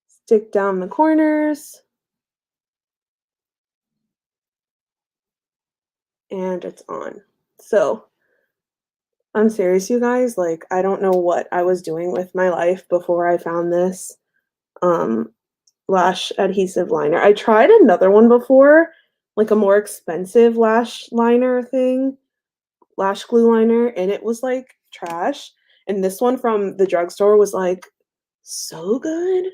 stick down the corners, and it's on. So I'm serious, you guys. Like, I don't know what I was doing with my life before I found this lash adhesive liner. I tried another one before, like a more expensive lash liner thing, lash glue liner, and it was like trash. And this one from the drugstore was like so good.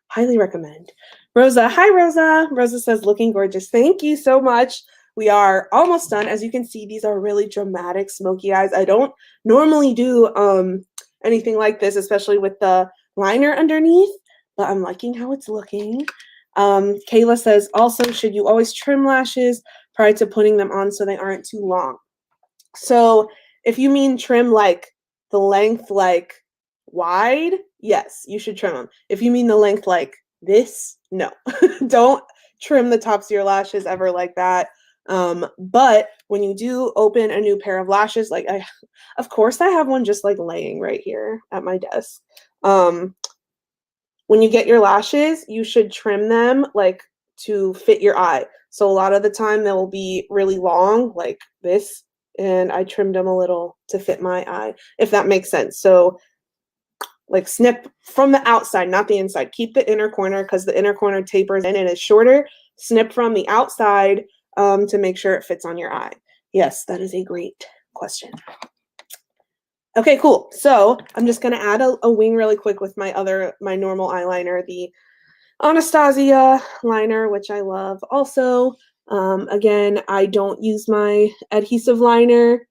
Highly recommend. Rosa, hi Rosa. Rosa says, looking gorgeous. Thank you so much. We are almost done. As you can see, these are really dramatic smoky eyes. I don't normally do anything like this, especially with the liner underneath, but I'm liking how it's looking. Kayla says, also, should you always trim lashes prior to putting them on so they aren't too long? So if you mean trim like the length like wide, yes, you should trim them. If you mean the length like this, no. Don't trim the tops of your lashes ever like that. But when you do open a new pair of lashes, like of course I have one just like laying right here at my desk. When you get your lashes, you should trim them like to fit your eye. So a lot of the time they will be really long like this, and I trimmed them a little to fit my eye, if that makes sense. So like snip from the outside, not the inside. Keep the inner corner because the inner corner tapers in and is shorter. Snip from the outside to make sure it fits on your eye. Yes, that is a great question. Okay, cool. So I'm just going to add a wing really quick with my normal eyeliner, the Anastasia liner, which I love also. Again, I don't use my adhesive liner,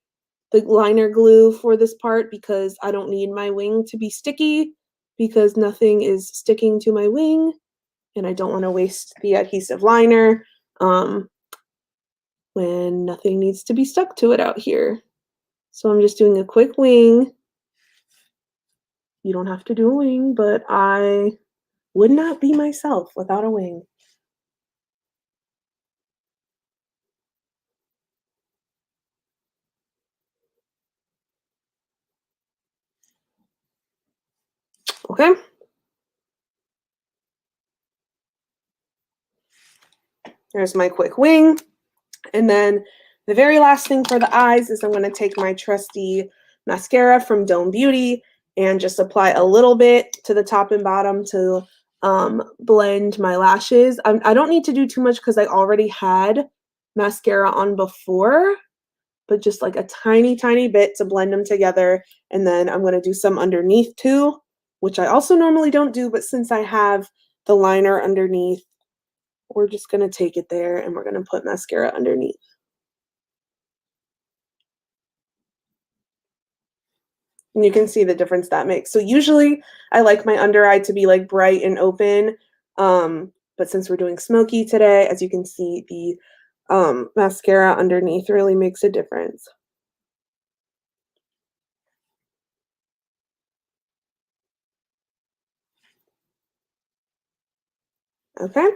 the liner glue for this part because I don't need my wing to be sticky because nothing is sticking to my wing and I don't want to waste the adhesive liner when nothing needs to be stuck to it out here. So I'm just doing a quick wing. You don't have to do a wing, but I would not be myself without a wing. Okay. There's my quick wing. And then the very last thing for the eyes is I'm going to take my trusty mascara from Dome Beauty and just apply a little bit to the top and bottom to blend my lashes. I don't need to do too much because I already had mascara on before, but just like a tiny, tiny bit to blend them together. And then I'm going to do some underneath too, which I also normally don't do, but since I have the liner underneath, we're just going to take it there and we're going to put mascara underneath. And you can see the difference that makes. So usually I like my under eye to be like bright and open. But since we're doing smoky today, as you can see, the mascara underneath really makes a difference. Okay,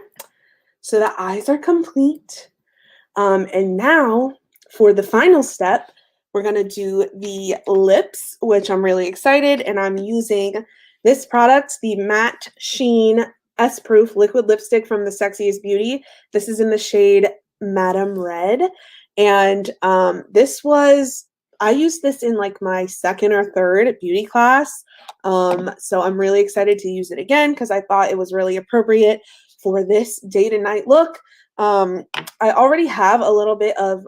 so the eyes are complete. And now for the final step, we're going to do the lips, which I'm really excited. And I'm using this product, the Matte Sheen S-Proof Liquid Lipstick from the Sexiest Beauty. This is in the shade Madame Red. And I used this in like my second or third beauty class. So I'm really excited to use it again because I thought it was really appropriate for this day to night look. I already have a little bit of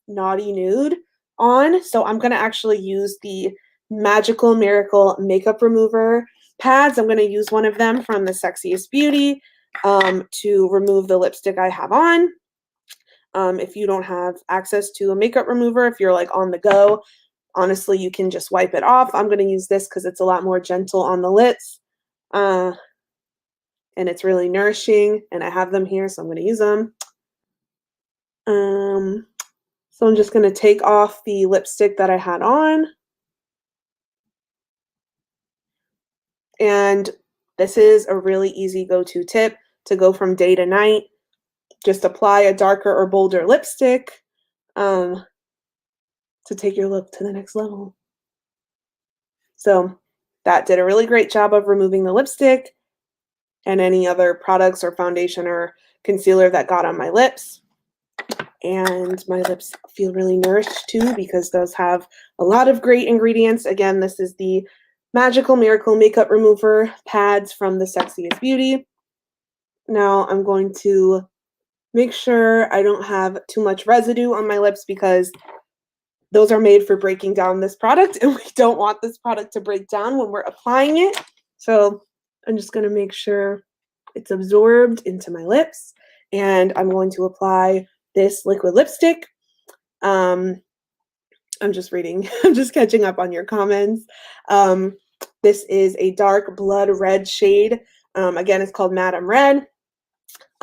Naughty Nude on, so I'm going to actually use the Magical Miracle Makeup Remover pads. I'm going to use one of them from the Sexiest Beauty to remove the lipstick I have on. If you don't have access to a makeup remover, if you're like on the go, honestly, you can just wipe it off. I'm going to use this because it's a lot more gentle on the lips. And it's really nourishing, and I have them here, so I'm going to use them. So I'm just going to take off the lipstick that I had on. And this is a really easy go-to tip to go from day to night. Just apply a darker or bolder lipstick to take your look to the next level. So that did a really great job of removing the lipstick and any other products or foundation or concealer that got on my lips. And my lips feel really nourished too because those have a lot of great ingredients. Again, this is the Magical Miracle Makeup Remover pads from the Sexiest Beauty. Now I'm going to make sure I don't have too much residue on my lips because those are made for breaking down this product and we don't want this product to break down when we're applying it. So I'm just going to make sure it's absorbed into my lips, and I'm going to apply this liquid lipstick. I'm just reading, I'm just catching up on your comments. This is a dark blood red shade. Again, it's called Madame Red.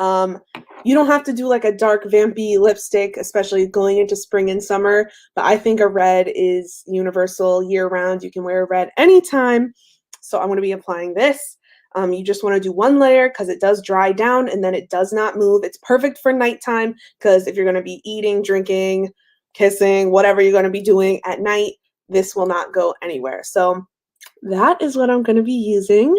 You don't have to do like a dark vampy lipstick, especially going into spring and summer, but I think a red is universal year round. You can wear a red anytime. So I'm going to be applying this. You just want to do one layer because it does dry down and then it does not move. It's perfect for nighttime because if you're going to be eating, drinking, kissing, whatever you're going to be doing at night, this will not go anywhere. So that is what I'm going to be using.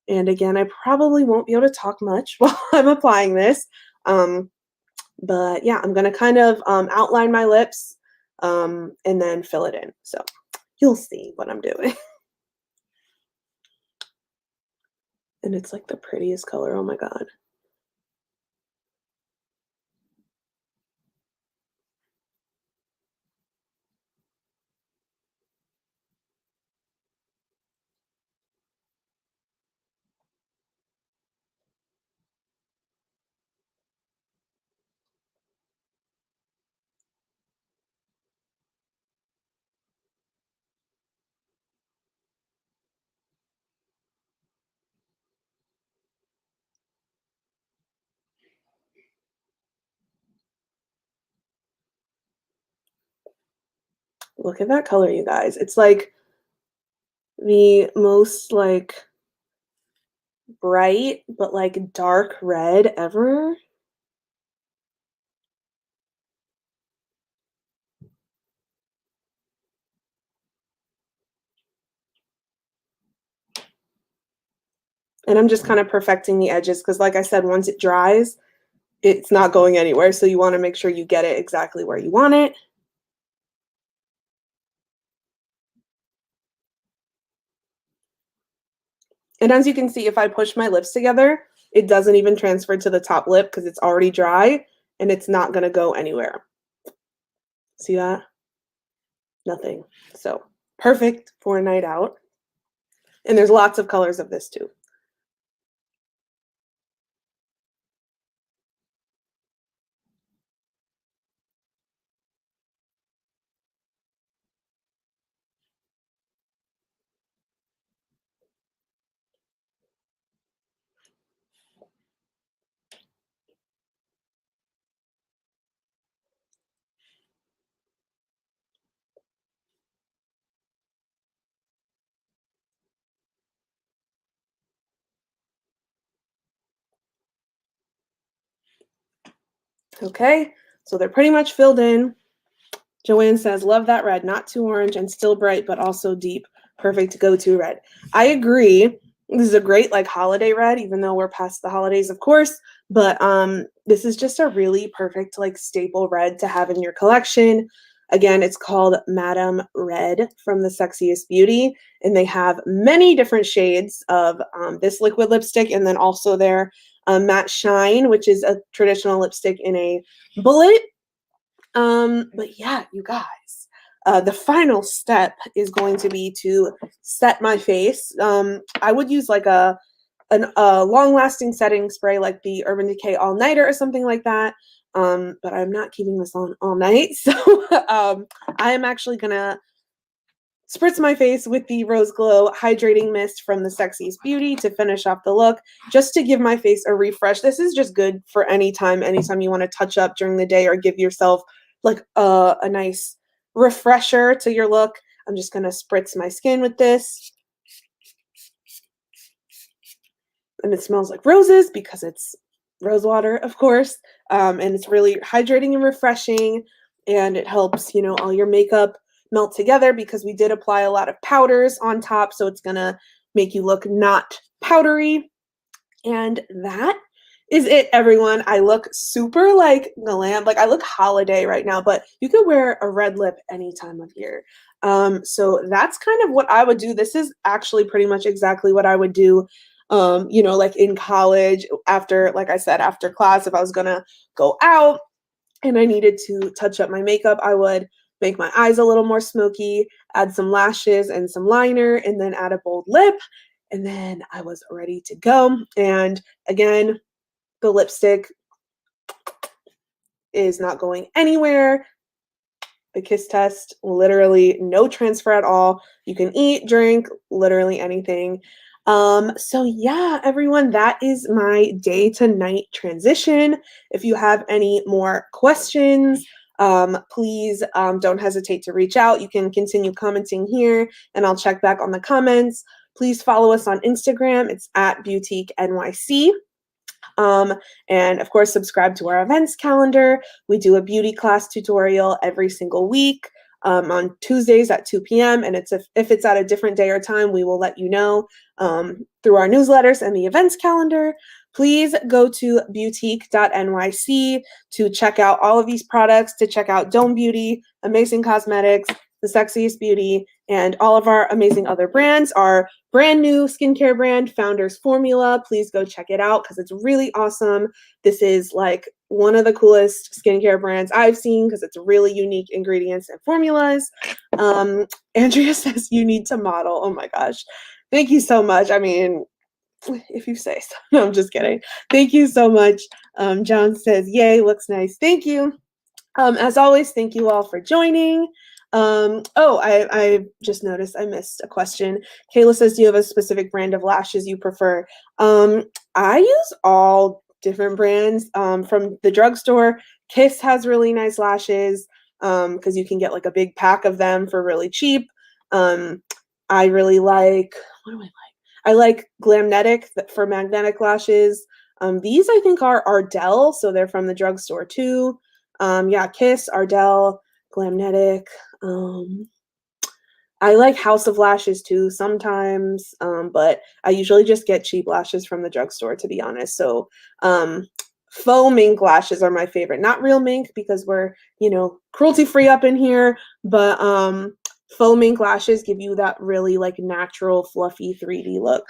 And again, I probably won't be able to talk much while I'm applying this. But yeah, I'm going to kind of outline my lips and then fill it in. So you'll see what I'm doing. And it's like the prettiest color. Oh my God. Look at that color, you guys. It's like the most like bright but like dark red ever. And I'm just kind of perfecting the edges because like I said, once it dries, it's not going anywhere. So you want to make sure you get it exactly where you want it. And as you can see, if I push my lips together, it doesn't even transfer to the top lip because it's already dry and it's not going to go anywhere. See that? Nothing. So perfect for a night out. And there's lots of colors of this too. Okay, so they're pretty much filled in. Joanne says, love that red, not too orange and still bright, but also deep. Perfect go-to red. I agree. This is a great like holiday red, even though we're past the holidays, of course. But this is just a really perfect like staple red to have in your collection. Again, it's called Madame Red from the Sexiest Beauty, and they have many different shades of this liquid lipstick, and then also their Matte Shine, which is a traditional lipstick in a bullet. But yeah, you guys, the final step is going to be to set my face. I would use like a long-lasting setting spray like the Urban Decay All Nighter or something like that. But I'm not keeping this on all night, so I am actually gonna spritz my face with the Rose Glow Hydrating Mist from the Sexiest Beauty to finish off the look, just to give my face a refresh. This is just good for anytime you want to touch up during the day or give yourself like a nice refresher to your look. I'm just going to spritz my skin with this. And it smells like roses because it's rose water, of course. And it's really hydrating and refreshing. And it helps, you know, all your makeup melt together because we did apply a lot of powders on top. So it's going to make you look not powdery. And that is it, everyone. I look super like glam, like I look holiday right now, but you could wear a red lip any time of year. So that's kind of what I would do. This is actually pretty much exactly what I would do, you know, like in college after, like I said, after class, if I was gonna go out and I needed to touch up my makeup, I would make my eyes a little more smoky, add some lashes and some liner, and then add a bold lip. And then I was ready to go. And again, the lipstick is not going anywhere. The kiss test, literally no transfer at all. You can eat, drink, literally anything. So yeah, everyone, that is my day to night transition. If you have any more questions, please don't hesitate to reach out. You can continue commenting here and I'll check back on the comments. Please follow us on Instagram. It's at BeautyQNYC. And of course, subscribe to our events calendar. We do a beauty class tutorial every single week on Tuesdays at 2 p.m. And if it's at a different day or time, we will let you know through our newsletters and the events calendar. Please go to boutique.nyc to check out all of these products, to check out Dome Beauty, Amazing Cosmetics, The Sexiest Beauty, and all of our amazing other brands. Our brand new skincare brand, Founders Formula. Please go check it out because it's really awesome. This is like one of the coolest skincare brands I've seen because it's really unique ingredients and formulas. Andrea says you need to model. Oh my gosh. Thank you so much. I mean, if you say so. No, I'm just kidding. Thank you so much. John says, yay, looks nice. Thank you. As always, thank you all for joining. I just noticed I missed a question. Kayla says, do you have a specific brand of lashes you prefer? I use all different brands from the drugstore. Kiss has really nice lashes. because you can get like a big pack of them for really cheap. I really like, what do I like? I like Glamnetic for magnetic lashes. These I think are Ardell, so they're from the drugstore too. Yeah, Kiss, Ardell, Glamnetic. I like House of Lashes too sometimes, but I usually just get cheap lashes from the drugstore, to be honest. So faux mink lashes are my favorite. Not real mink because we're, you know, cruelty free up in here, but faux mink lashes give you that really like natural, fluffy 3D look.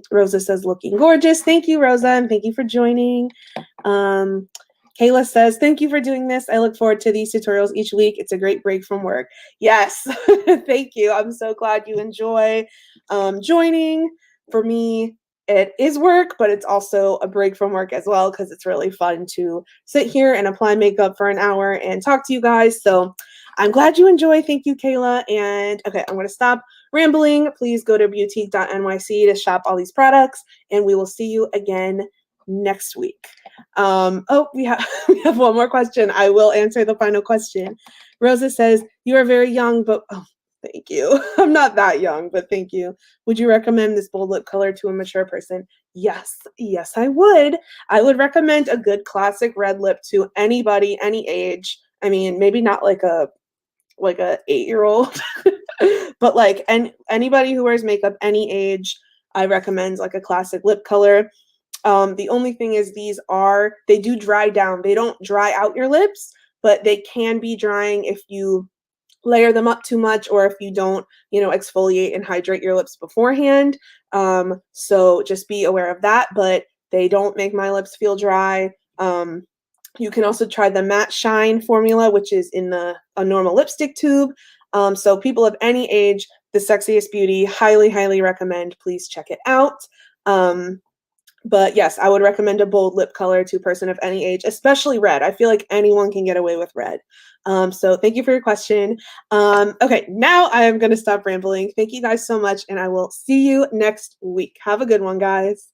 Rosa says, looking gorgeous. Thank you, Rosa, and thank you for joining. Kayla says, thank you for doing this. I look forward to these tutorials each week. It's a great break from work. Yes, thank you. I'm so glad you enjoy joining. For me, it is work, but it's also a break from work as well because it's really fun to sit here and apply makeup for an hour and talk to you guys. So I'm glad you enjoy. Thank you, Kayla. And okay, I'm going to stop rambling. Please go to boutique.nyc to shop all these products, and we will see you again next week. Oh, we have we have one more question. I will answer the final question. Rosa says, you are very young, but oh, thank you. I'm not that young, but thank you. Would you recommend this bold lip color to a mature person? Yes, yes, I would. I would recommend a good classic red lip to anybody, any age. I mean, maybe not like a 8-year-old, but like anybody who wears makeup any age, I recommend like a classic lip color. The only thing is they do dry down. They don't dry out your lips, but they can be drying if you layer them up too much or if you don't, you know, exfoliate and hydrate your lips beforehand. So just be aware of that, but they don't make my lips feel dry. You can also try the Matte Shine formula, which is in a normal lipstick tube. So people of any age, The Sexiest Beauty, highly, highly recommend. Please check it out. But yes, I would recommend a bold lip color to a person of any age, especially red. I feel like anyone can get away with red. So thank you for your question. Okay, now I am going to stop rambling. Thank you guys so much, and I will see you next week. Have a good one, guys.